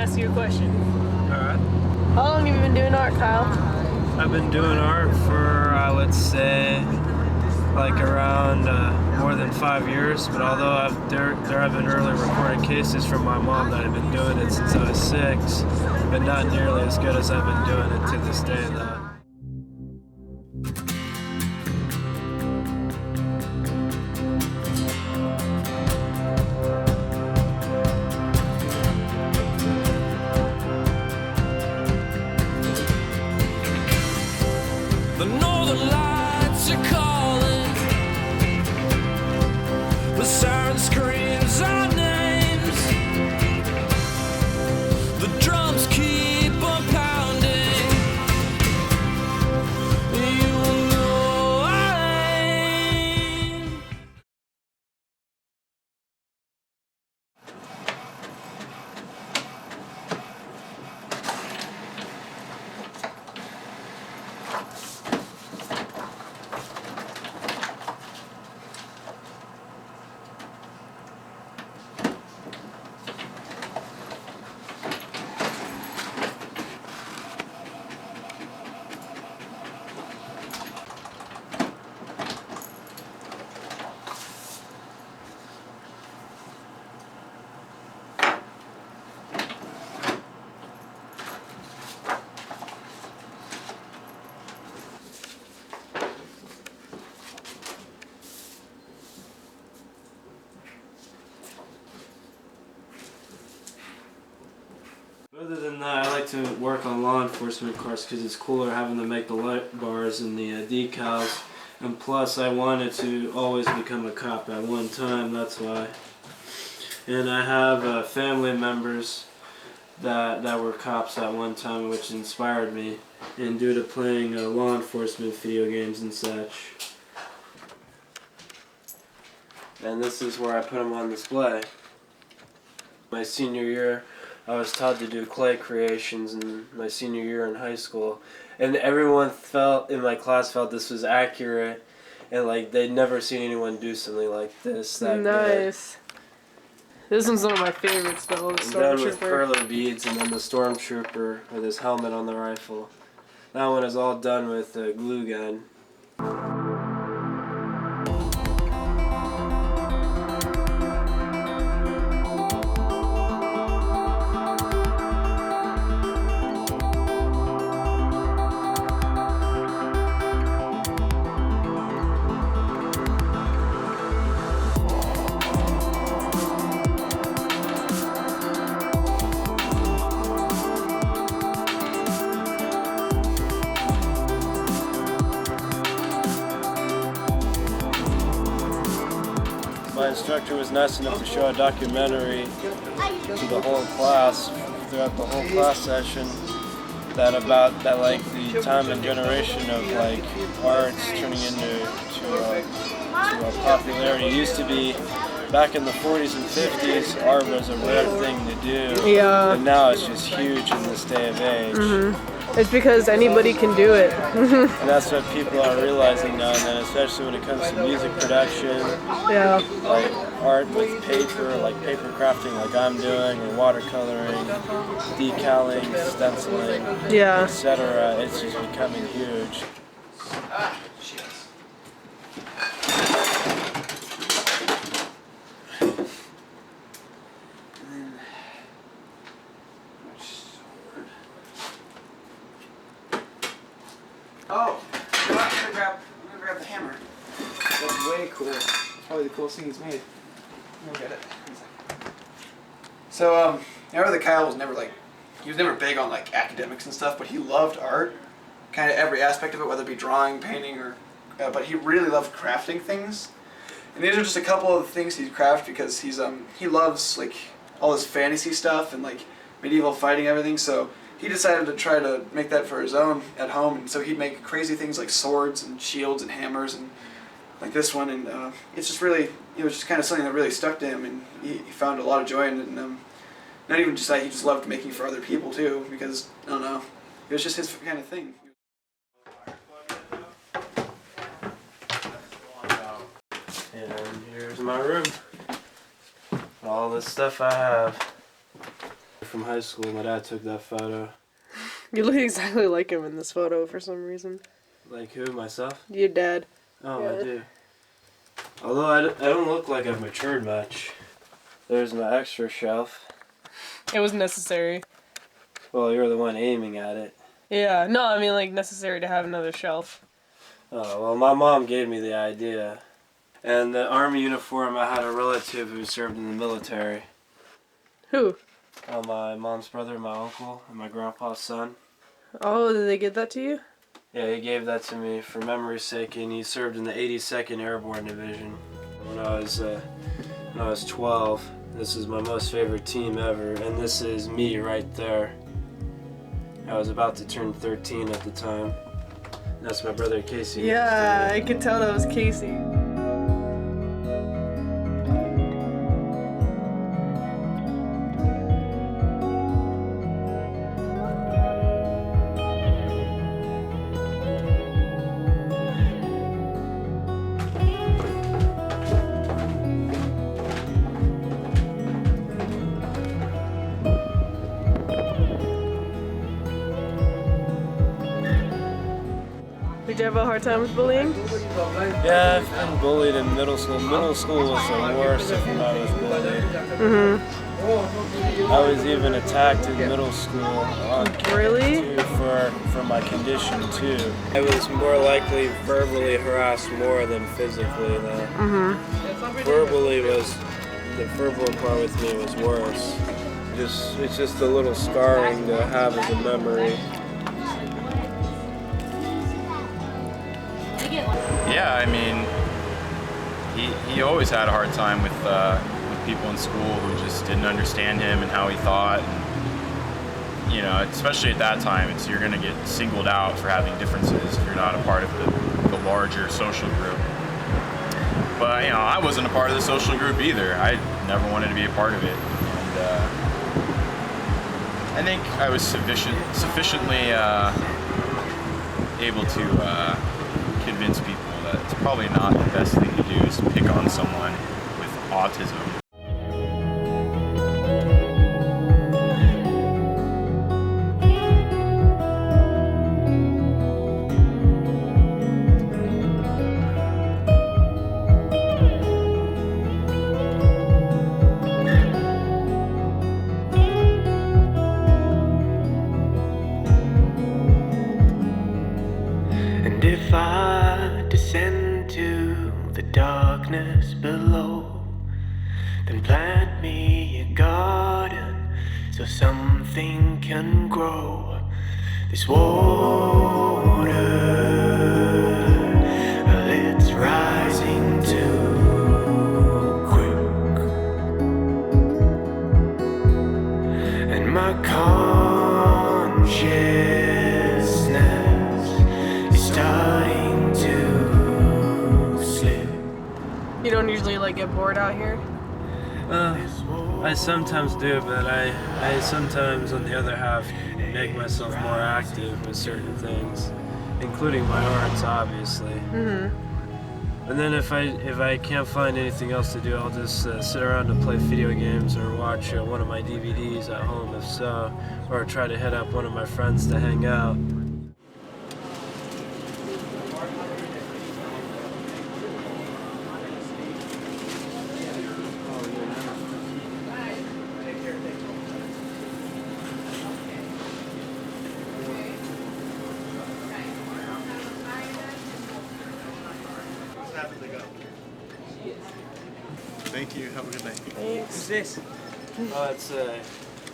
ask you a question. Alright. How long have you been doing art, Kyle? I've been doing art for, I would say, like around more than 5 years, but although there have been early recorded cases from my mom that I've been doing it since I was 6, but not nearly as good as I've been doing it to this day though. The northern lights are calling, the siren screams our names, the drums keep on pounding, you will know our name. Other than that, I like to work on law enforcement cars because it's cooler having to make the light bars and the decals. And plus, I wanted to always become a cop at one time, that's why. And I have family members that were cops at one time, which inspired me, and due to playing law enforcement video games and such. And this is where I put them on display. My senior year, I was taught to do clay creations in my senior year in high school, and everyone in my class felt this was accurate, and like they'd never seen anyone do something like this. That Nice. Good. This one's one of my favorites though, the I'm done with Stormtrooper. perler beads, and then the Stormtrooper with his helmet on the rifle. That one is all done with a glue gun. My instructor was nice enough to show a documentary to the whole class throughout the whole class session that like the time and generation of like arts turning into popularity. It used to be back in the 40s and 50s, art was a rare thing to do. Yeah. But now it's just huge in this day of age. Mm-hmm. It's because anybody can do it. And that's what people are realizing now and then, especially when it comes to music production. Yeah. Like art with paper, like paper crafting like I'm doing, or watercoloring, decaling, stenciling, Yeah. etc. It's just becoming huge. Oh, I'm gonna grab the hammer. That's way cool. It's probably the coolest thing he's made. I'll get it. So, remember that Kyle was never he was never big on like academics and stuff, but he loved art, kind of every aspect of it, whether it be drawing, painting, or, but he really loved crafting things. And these are just a couple of the things he'd craft because he loves like all this fantasy stuff and like medieval fighting and everything. So he decided to try to make that for his own at home, and so he'd make crazy things like swords and shields and hammers and like this one, and it's just really, it was just kind of something that really stuck to him, and he found a lot of joy in it, and not even just that, he just loved making for other people too, because, I don't know, it was just his kind of thing. And here's my room. All the stuff I have. From high school, my dad took that photo. You look exactly like him in this photo for some reason. Like who? Myself? Your dad. Oh, Yeah. I do. Although I don't look like I've matured much. There's my extra shelf. It was necessary. Well, you're the one aiming at it. Yeah, no, I mean like necessary to have another shelf. Oh, well, my mom gave me the idea. And the army uniform, I had a relative who served in the military. Who? My mom's brother, my uncle, and my grandpa's son. Oh, did they get that to you? Yeah, he gave that to me for memory's sake, and he served in the 82nd Airborne Division when I was 12. This is my most favorite team ever, and this is me right there. I was about to turn 13 at the time. That's my brother Casey. Yeah, I could tell that was Casey. Did you have a hard time with bullying? Yeah, I've been bullied in middle school. Middle school was the worst if I was bullied. I was even attacked in middle school. Really? For my condition too. I was more likely verbally harassed more than physically though. Verbally was, the verbal part with me was worse. It's just a little scarring to have as a memory. Yeah, I mean, he always had a hard time with people in school who just didn't understand him and how he thought. And, you know, especially at that time, you're going to get singled out for having differences if you're not a part of the larger social group. But, you know, I wasn't a part of the social group either. I never wanted to be a part of it. And I think I was sufficiently able to convince people that it's probably not the best thing to do is to pick on someone with autism. And if I descend to the darkness below, then plant me a garden so something can grow. This water, it's rising too quick, and my consciousness is starting to slip. You don't usually like get bored out here? I sometimes do, but I sometimes, on the other half, make myself more active with certain things, including my arts, obviously. And then if I can't find anything else to do, I'll just sit around and play video games or watch one of my DVDs at home, if so, or try to hit up one of my friends to hang out. Thank you. Have a good night. Thanks. Who's this? Oh, it's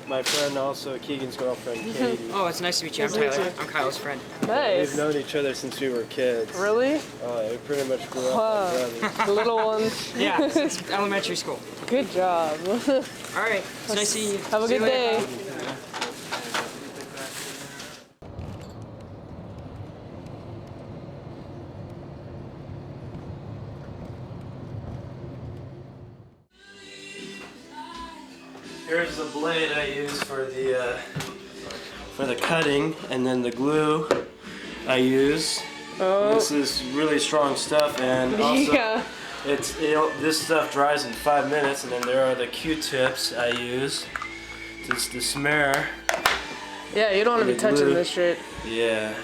my friend, also Keegan's girlfriend, Katie. Oh, it's nice to meet you. I'm Tyler. I'm Kyle's friend. Nice. We've known each other since we were kids. Really? Oh, we pretty much grew Wow. up like brothers. The little ones. Yeah, it's elementary school. Good job. All right, it's nice seeing you. Have a See you good later. day. Here's the blade I use for the cutting, and then the glue I use. Oh. This is really strong stuff, and also Yeah. this stuff dries in 5 minutes, and then there are the Q-tips I use It's the smear. Yeah, you don't want to be touching this shit. Yeah.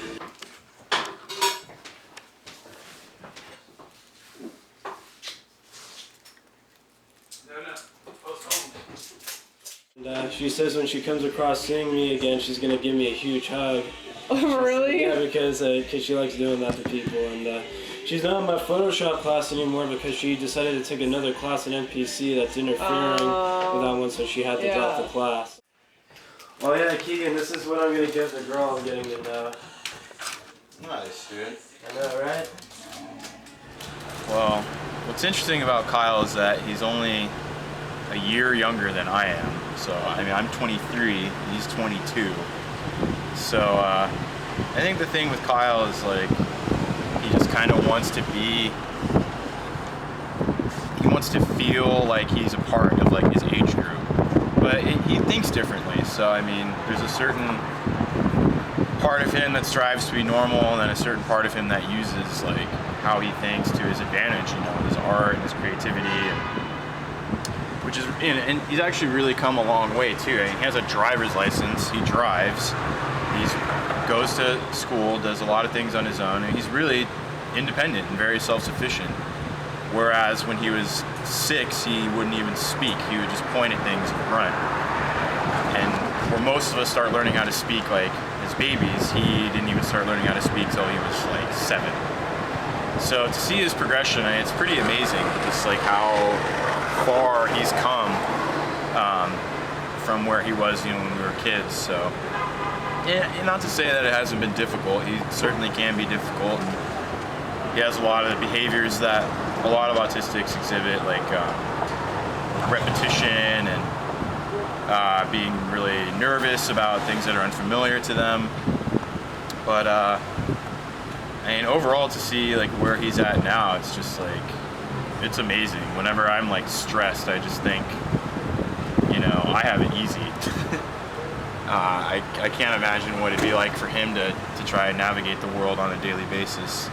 And she says when she comes across seeing me again, she's gonna give me a huge hug. Oh, really? Yeah, because she likes doing that to people. And she's not in my Photoshop class anymore because she decided to take another class in NPC that's interfering with that one, so she had to drop the class. Oh yeah, Keegan, this is what I'm gonna give the girl I'm getting to know. Nice, dude. I know, right? Well, what's interesting about Kyle is that he's only a year younger than I am. So, I mean, I'm 23, he's 22. So, I think the thing with Kyle is, like, he just kind of wants to be, he wants to feel like he's a part of, like, his age group. But he thinks differently. So, I mean, there's a certain part of him that strives to be normal, and then a certain part of him that uses, like, how he thinks to his advantage, you know, his art and his creativity, which is, and he's actually really come a long way too. I mean, he has a driver's license, he drives, he goes to school, does a lot of things on his own, and he's really independent and very self-sufficient. Whereas when he was 6, he wouldn't even speak, he would just point at things and grunt. And where most of us start learning how to speak, like, as babies, he didn't even start learning how to speak till he was like 7. So to see his progression, it's pretty amazing, just like how far he's come from where he was, you know, when we were kids. So, and not to say that it hasn't been difficult. He certainly can be difficult. He has a lot of the behaviors that a lot of autistics exhibit, like repetition and being really nervous about things that are unfamiliar to them. But I mean, overall, to see like where he's at now, it's just like, it's amazing. Whenever I'm like stressed, I just think, you know, I have it easy. I can't imagine what it'd be like for him to try and navigate the world on a daily basis.